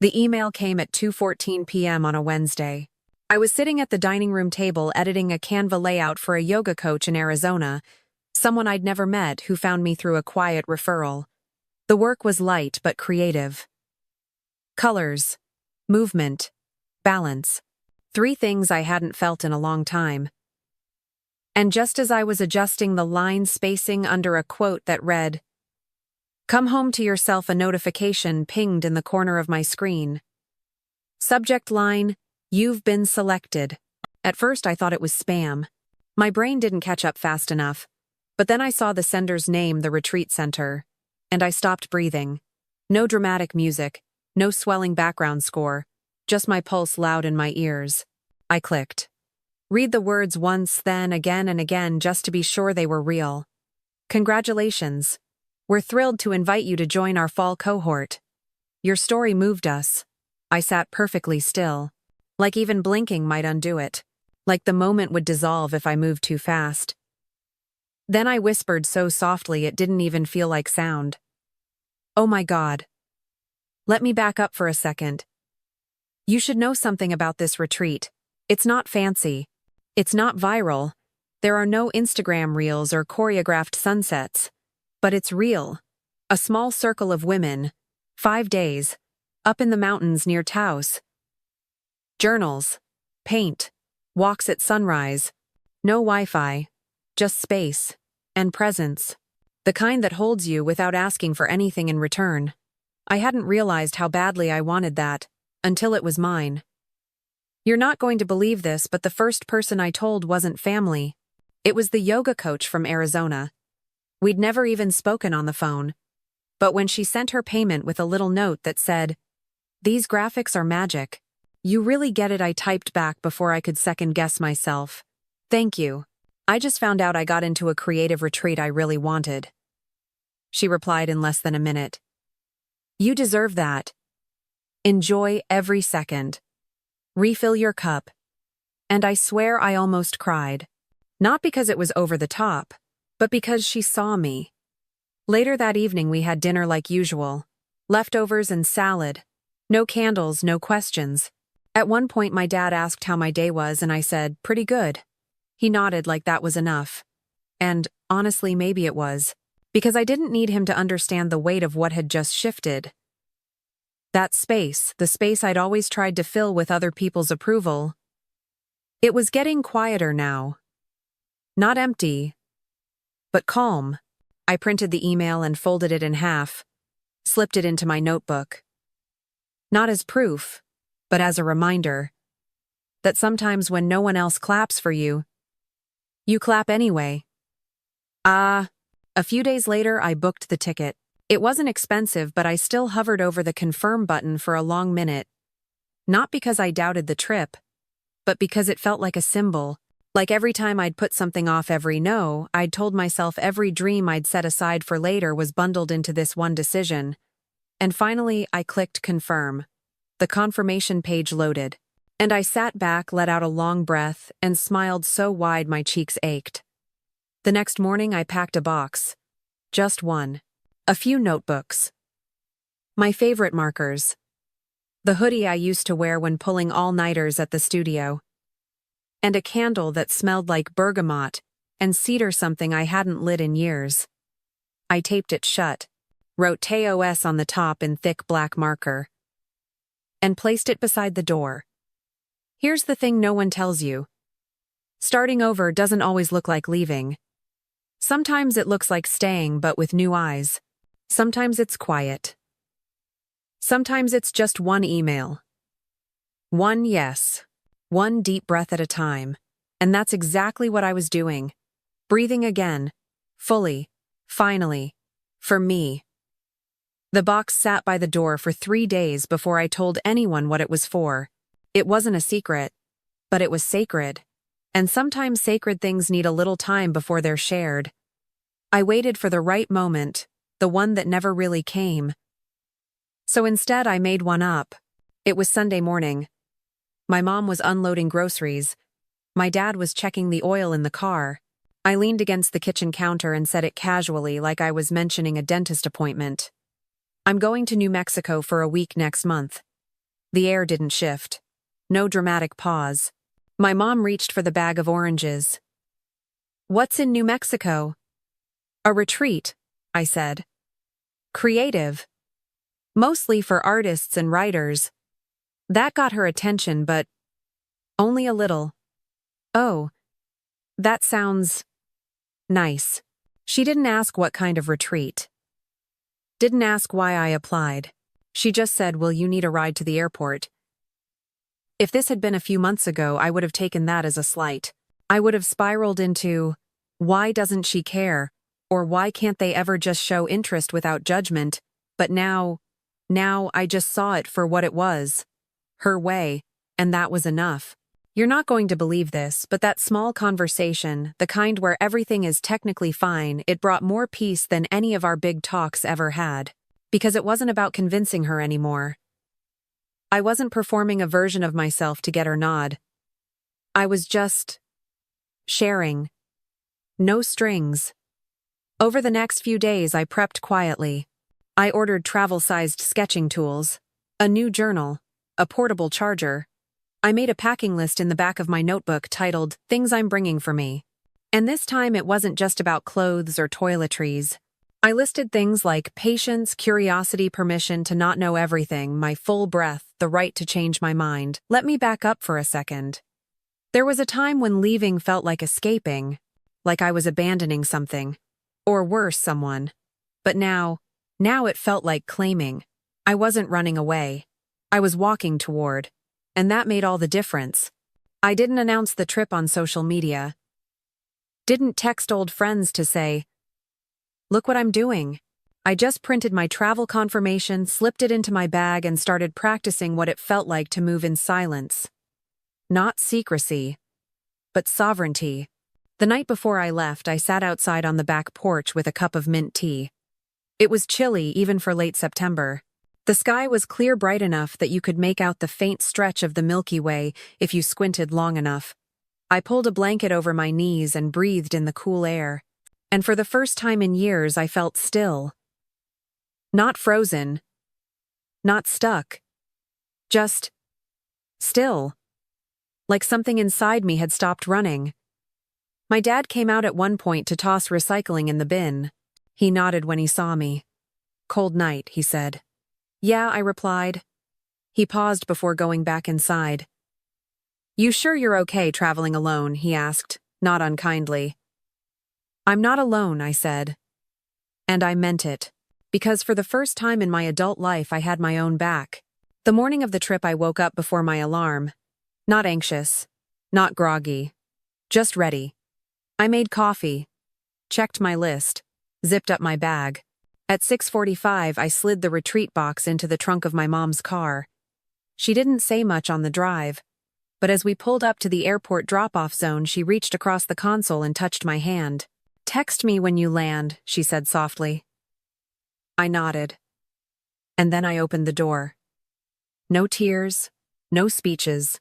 The email came at 2:14 p.m. on a Wednesday. I was sitting at the dining room table editing a Canva layout for a yoga coach in Arizona, someone I'd never met who found me through a quiet referral. The work was light but creative. Colors, movement, balance. Three things I hadn't felt in a long time. And just as I was adjusting the line spacing under a quote that read, "Come home to yourself," a notification pinged in the corner of my screen. Subject line, "You've been selected." At first I thought it was spam. My brain didn't catch up fast enough, but then I saw the sender's name, the retreat center, and I stopped breathing. No dramatic music, no swelling background score, just my pulse loud in my ears. I clicked. Read the words once, then again and again, just to be sure they were real. "Congratulations. We're thrilled to invite you to join our fall cohort. Your story moved us." I sat perfectly still, like even blinking might undo it, like the moment would dissolve if I moved too fast. Then I whispered so softly it didn't even feel like sound. "Oh my God. Let me back up for a second. You should know something about this retreat. It's not fancy. It's not viral. There are no Instagram reels or choreographed sunsets. But it's real. A small circle of women. 5 days. Up in the mountains near Taos. Journals. Paint. Walks at sunrise. No Wi-Fi. Just space. And presence. The kind that holds you without asking for anything in return. I hadn't realized how badly I wanted that, until it was mine. You're not going to believe this, but the first person I told wasn't family. It was the yoga coach from Arizona. We'd never even spoken on the phone. But when she sent her payment with a little note that said, "These graphics are magic. You really get it," I typed back before I could second guess myself. "Thank you. I just found out I got into a creative retreat I really wanted." She replied in less than a minute. "You deserve that. Enjoy every second. Refill your cup." And I swear I almost cried. Not because it was over the top, but because she saw me. Later that evening we had dinner like usual. Leftovers and salad. No candles, no questions. At one point my dad asked how my day was and I said, "Pretty good." He nodded like that was enough. And, honestly, maybe it was. Because I didn't need him to understand the weight of what had just shifted. That space, the space I'd always tried to fill with other people's approval. It was getting quieter now. Not empty, but calm. I printed the email and folded it in half, slipped it into my notebook. Not as proof, but as a reminder that sometimes when no one else claps for you, you clap anyway. A few days later I booked the ticket. It wasn't expensive, but I still hovered over the confirm button for a long minute. Not because I doubted the trip, but because it felt like a symbol. Like every time I'd put something off every no, I'd told myself every dream I'd set aside for later was bundled into this one decision. And finally, I clicked confirm. The confirmation page loaded. And I sat back, let out a long breath, and smiled so wide my cheeks ached. The next morning I packed a box. Just one. A few notebooks. My favorite markers. The hoodie I used to wear when pulling all-nighters at the studio. And a candle that smelled like bergamot and cedar, something I hadn't lit in years. I taped it shut, wrote TOS on the top in thick black marker, and placed it beside the door. Here's the thing no one tells you. Starting over doesn't always look like leaving. Sometimes it looks like staying, but with new eyes. Sometimes it's quiet. Sometimes it's just one email. One yes. One deep breath at a time. And that's exactly what I was doing. Breathing again. Fully. Finally. For me. The box sat by the door for 3 days before I told anyone what it was for. It wasn't a secret, but it was sacred. And sometimes sacred things need a little time before they're shared. I waited for the right moment, the one that never really came. So instead I made one up. It was Sunday morning. My mom was unloading groceries. My dad was checking the oil in the car. I leaned against the kitchen counter and said it casually, like I was mentioning a dentist appointment. "I'm going to New Mexico for a week next month." The air didn't shift. No dramatic pause. My mom reached for the bag of oranges. "What's in New Mexico?" "A retreat," I said. "Creative. Mostly for artists and writers." That got her attention, but only a little. "Oh, that sounds nice." She didn't ask what kind of retreat. Didn't ask why I applied. She just said, "Will you need a ride to the airport?" If this had been a few months ago, I would have taken that as a slight. I would have spiraled into, why doesn't she care? Or why can't they ever just show interest without judgment? But now I just saw it for what it was. Her way, and that was enough. You're not going to believe this, but that small conversation, the kind where everything is technically fine, it brought more peace than any of our big talks ever had. Because it wasn't about convincing her anymore. I wasn't performing a version of myself to get her nod. I was just sharing. No strings. Over the next few days, I prepped quietly. I ordered travel-sized sketching tools, a new journal, a portable charger. I made a packing list in the back of my notebook titled, "Things I'm Bringing for Me." And this time it wasn't just about clothes or toiletries. I listed things like patience, curiosity, permission to not know everything, my full breath, the right to change my mind. Let me back up for a second. There was a time when leaving felt like escaping, like I was abandoning something, or worse, someone. But now it felt like claiming. I wasn't running away. I was walking toward. And that made all the difference. I didn't announce the trip on social media. Didn't text old friends to say, "Look what I'm doing." I just printed my travel confirmation, slipped it into my bag, and started practicing what it felt like to move in silence. Not secrecy, but sovereignty. The night before I left, I sat outside on the back porch with a cup of mint tea. It was chilly, even for late September. The sky was clear, bright enough that you could make out the faint stretch of the Milky Way if you squinted long enough. I pulled a blanket over my knees and breathed in the cool air. And for the first time in years, I felt still. Not frozen. Not stuck. Just still. Like something inside me had stopped running. My dad came out at one point to toss recycling in the bin. He nodded when he saw me. "Cold night," he said. "Yeah," I replied. He paused before going back inside. "You sure you're okay traveling alone?" he asked, not unkindly. "I'm not alone," I said. And I meant it. Because for the first time in my adult life, I had my own back. The morning of the trip, I woke up before my alarm. Not anxious. Not groggy. Just ready. I made coffee. Checked my list. Zipped up my bag. At 6:45, I slid the retreat box into the trunk of my mom's car. She didn't say much on the drive, but as we pulled up to the airport drop-off zone, she reached across the console and touched my hand. "Text me when you land," she said softly. I nodded. And then I opened the door. No tears, no speeches.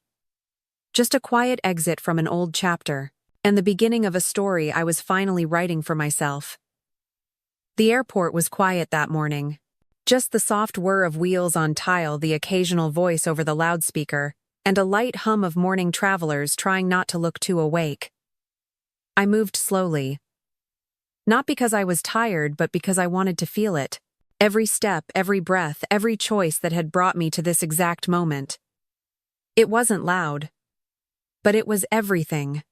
Just a quiet exit from an old chapter, and the beginning of a story I was finally writing for myself. The airport was quiet that morning. Just the soft whir of wheels on tile, the occasional voice over the loudspeaker, and a light hum of morning travelers trying not to look too awake. I moved slowly. Not because I was tired, but because I wanted to feel it. Every step, every breath, every choice that had brought me to this exact moment. It wasn't loud, but it was everything.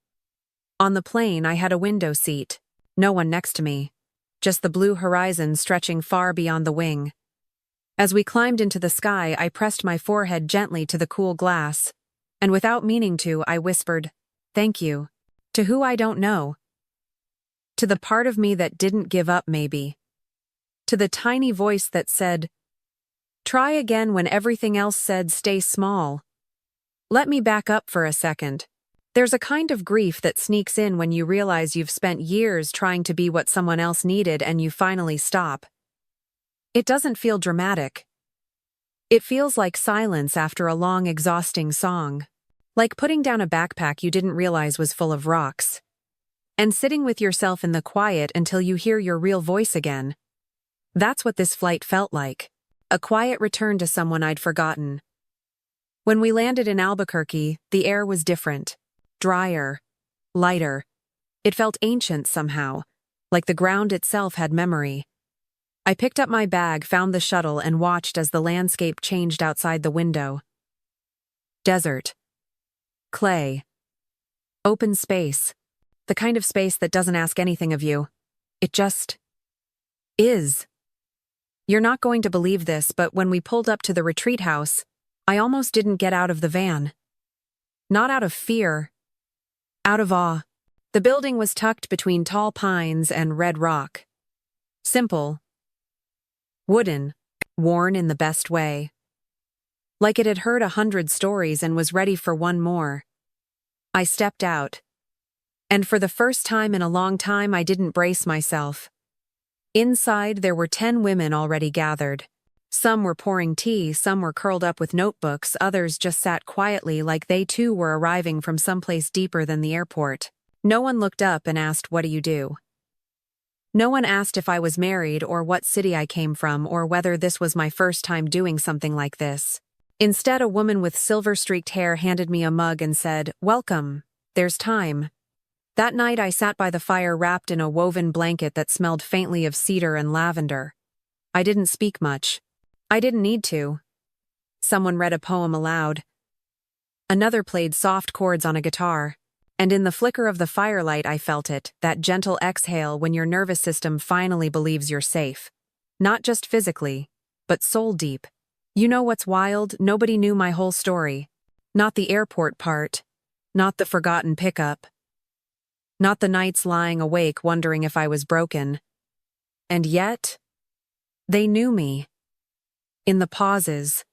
On the plane, I had a window seat. No one next to me. Just the blue horizon stretching far beyond the wing. As we climbed into the sky, I pressed my forehead gently to the cool glass, and without meaning to, I whispered, "Thank you." To who I don't know. To the part of me that didn't give up, maybe. To the tiny voice that said, "Try again," when everything else said, "Stay small." Let me back up for a second. There's a kind of grief that sneaks in when you realize you've spent years trying to be what someone else needed and you finally stop. It doesn't feel dramatic. It feels like silence after a long, exhausting song. Like putting down a backpack you didn't realize was full of rocks. And sitting with yourself in the quiet until you hear your real voice again. That's what this flight felt like. A quiet return to someone I'd forgotten. When we landed in Albuquerque, the air was different. Drier. Lighter. It felt ancient somehow, like the ground itself had memory. I picked up my bag, found the shuttle, and watched as the landscape changed outside the window. Desert. Clay. Open space. The kind of space that doesn't ask anything of you. It just is. You're not going to believe this, but when we pulled up to the retreat house, I almost didn't get out of the van. Not out of fear. Out of awe. The building was tucked between tall pines and red rock. Simple. Wooden. Worn in the best way. Like it had heard 100 stories and was ready for one more. I stepped out. And for the first time in a long time, I didn't brace myself. Inside, there were 10 women already gathered. Some were pouring tea, some were curled up with notebooks, others just sat quietly like they too were arriving from someplace deeper than the airport. No one looked up and asked, "What do you do?" No one asked if I was married or what city I came from or whether this was my first time doing something like this. Instead, a woman with silver-streaked hair handed me a mug and said, "Welcome. There's time." That night I sat by the fire wrapped in a woven blanket that smelled faintly of cedar and lavender. I didn't speak much. I didn't need to. Someone read a poem aloud. Another played soft chords on a guitar. And in the flicker of the firelight I felt it, that gentle exhale when your nervous system finally believes you're safe. Not just physically, but soul deep. You know what's wild? Nobody knew my whole story. Not the airport part. Not the forgotten pickup. Not the nights lying awake wondering if I was broken. And yet, they knew me. In the pauses.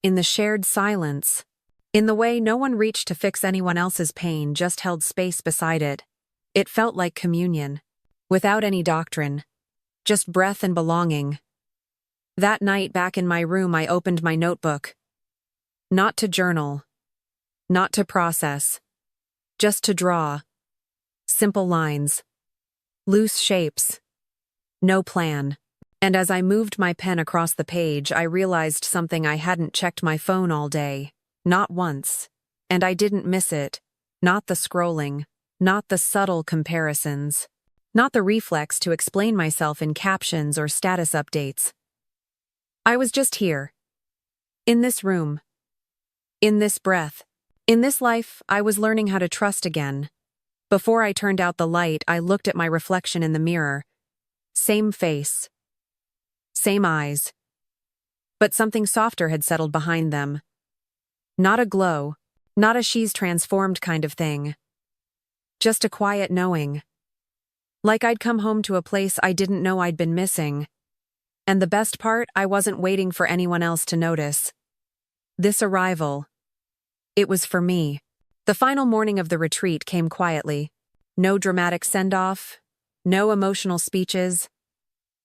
In the shared silence. In the way no one reached to fix anyone else's pain, just held space beside it. It felt like communion. Without any doctrine. Just breath and belonging. That night back in my room I opened my notebook. Not to journal. Not to process. Just to draw. Simple lines. Loose shapes. No plan. And as I moved my pen across the page, I realized something. I hadn't checked my phone all day. Not once. And I didn't miss it. Not the scrolling. Not the subtle comparisons. Not the reflex to explain myself in captions or status updates. I was just here. In this room. In this breath. In this life, I was learning how to trust again. Before I turned out the light, I looked at my reflection in the mirror. Same face. Same eyes. But something softer had settled behind them. Not a glow, not a she's transformed kind of thing. Just a quiet knowing. Like I'd come home to a place I didn't know I'd been missing. And the best part, I wasn't waiting for anyone else to notice. This arrival. It was for me. The final morning of the retreat came quietly. No dramatic send-off. No emotional speeches.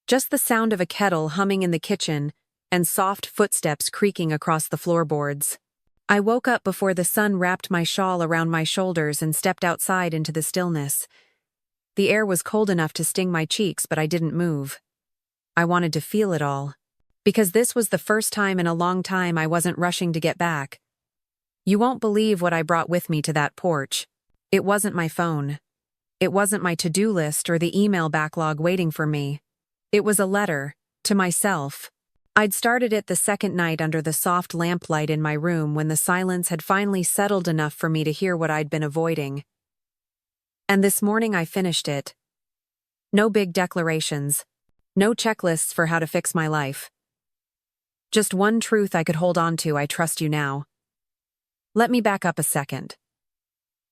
Just the sound of a kettle humming in the kitchen and soft footsteps creaking across the floorboards. I woke up before the sun wrapped my shawl around my shoulders and stepped outside into the stillness. The air was cold enough to sting my cheeks, but I didn't move. I wanted to feel it all. Because this was the first time in a long time I wasn't rushing to get back. You won't believe what I brought with me to that porch. It wasn't my phone. It wasn't my to-do list or the email backlog waiting for me. It was a letter, to myself. I'd started it the second night under the soft lamplight in my room when the silence had finally settled enough for me to hear what I'd been avoiding. And this morning I finished it. No big declarations. No checklists for how to fix my life. Just one truth I could hold on to. I trust you now. Let me back up a second.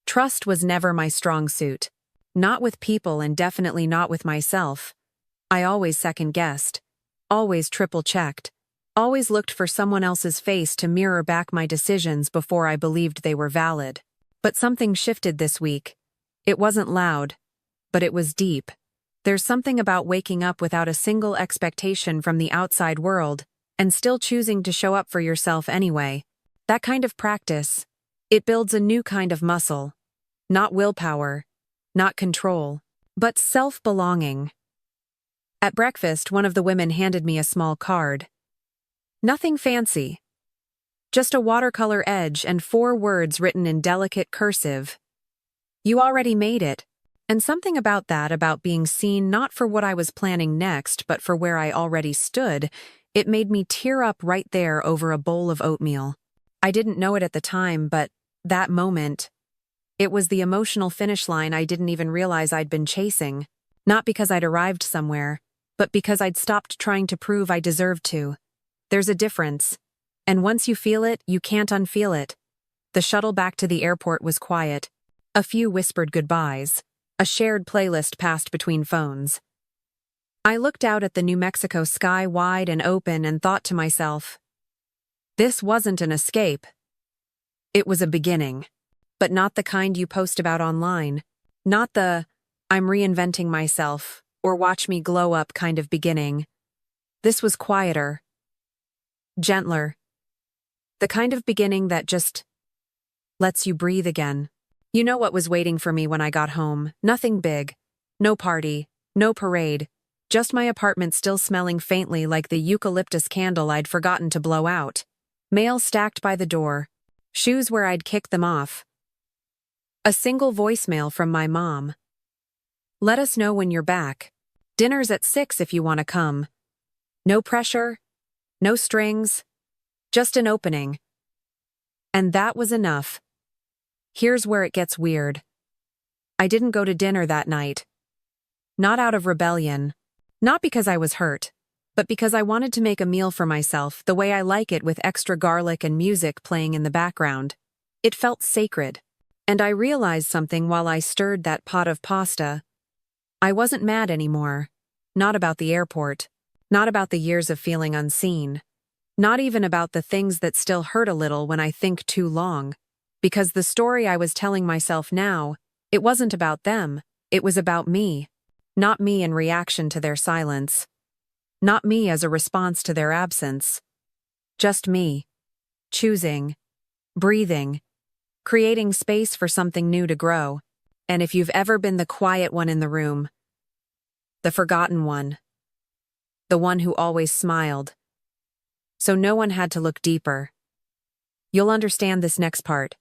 Trust was never my strong suit. Not with people and definitely not with myself. I always second-guessed. Always triple-checked. Always looked for someone else's face to mirror back my decisions before I believed they were valid. But something shifted this week. It wasn't loud, but it was deep. There's something about waking up without a single expectation from the outside world and still choosing to show up for yourself anyway. That kind of practice, it builds a new kind of muscle. Not willpower, not control, but self-belonging. At breakfast, one of the women handed me a small card. Nothing fancy. Just a watercolor edge and 4 words written in delicate cursive. You already made it. And something about that, about being seen not for what I was planning next, but for where I already stood, it made me tear up right there over a bowl of oatmeal. I didn't know it at the time, but that moment, it was the emotional finish line I didn't even realize I'd been chasing. Not because I'd arrived somewhere, but because I'd stopped trying to prove I deserved to. There's a difference. And once you feel it, you can't unfeel it. The shuttle back to the airport was quiet. A few whispered goodbyes. A shared playlist passed between phones. I looked out at the New Mexico sky wide and open and thought to myself, this wasn't an escape. It was a beginning. But not the kind you post about online. Not the, I'm reinventing myself, or watch me glow up kind of beginning. This was quieter. Gentler. The kind of beginning that just lets you breathe again. You know what was waiting for me when I got home? Nothing big. No party. No parade. Just my apartment still smelling faintly like the eucalyptus candle I'd forgotten to blow out. Mail stacked by the door. Shoes where I'd kicked them off. A single voicemail from my mom. Let us know when you're back. Dinner's at 6 if you want to come. No pressure. No strings. Just an opening. And that was enough. Here's where it gets weird. I didn't go to dinner that night. Not out of rebellion. Not because I was hurt. But because I wanted to make a meal for myself the way I like it with extra garlic and music playing in the background. It felt sacred. And I realized something while I stirred that pot of pasta. I wasn't mad anymore. Not about the airport. Not about the years of feeling unseen. Not even about the things that still hurt a little when I think too long. Because the story I was telling myself now, it wasn't about them, it was about me. Not me in reaction to their silence. Not me as a response to their absence. Just me. Choosing. Breathing. Creating space for something new to grow. And if you've ever been the quiet one in the room, the forgotten one, the one who always smiled, so no one had to look deeper, you'll understand this next part.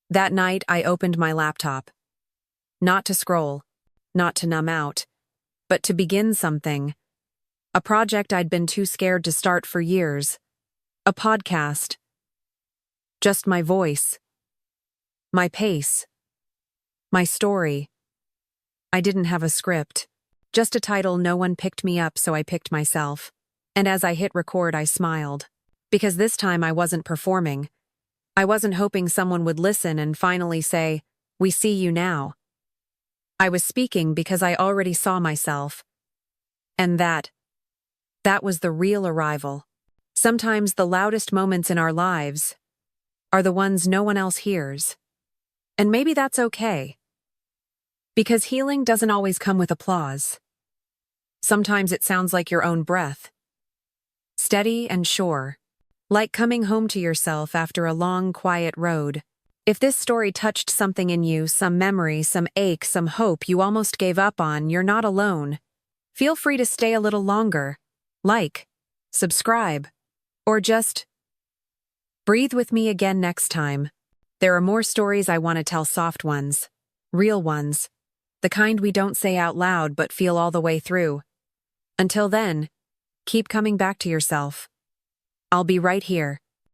That night, I opened my laptop. Not to scroll, not to numb out, but to begin something. A project I'd been too scared to start for years. A podcast. Just my voice. My pace. My story. I didn't have a script. Just a title. No one picked me up, so I picked myself. And as I hit record, I smiled. Because this time I wasn't performing. I wasn't hoping someone would listen and finally say, "We see you now." I was speaking because I already saw myself. And that was the real arrival. Sometimes the loudest moments in our lives are the ones no one else hears. And maybe that's okay. Because healing doesn't always come with applause. Sometimes it sounds like your own breath. Steady and sure. Like coming home to yourself after a long, quiet road. If this story touched something in you, some memory, some ache, some hope you almost gave up on, you're not alone. Feel free to stay a little longer. Like, subscribe, or just breathe with me again next time. There are more stories I want to tell, soft ones, real ones, the kind we don't say out loud but feel all the way through. Until then, keep coming back to yourself. I'll be right here.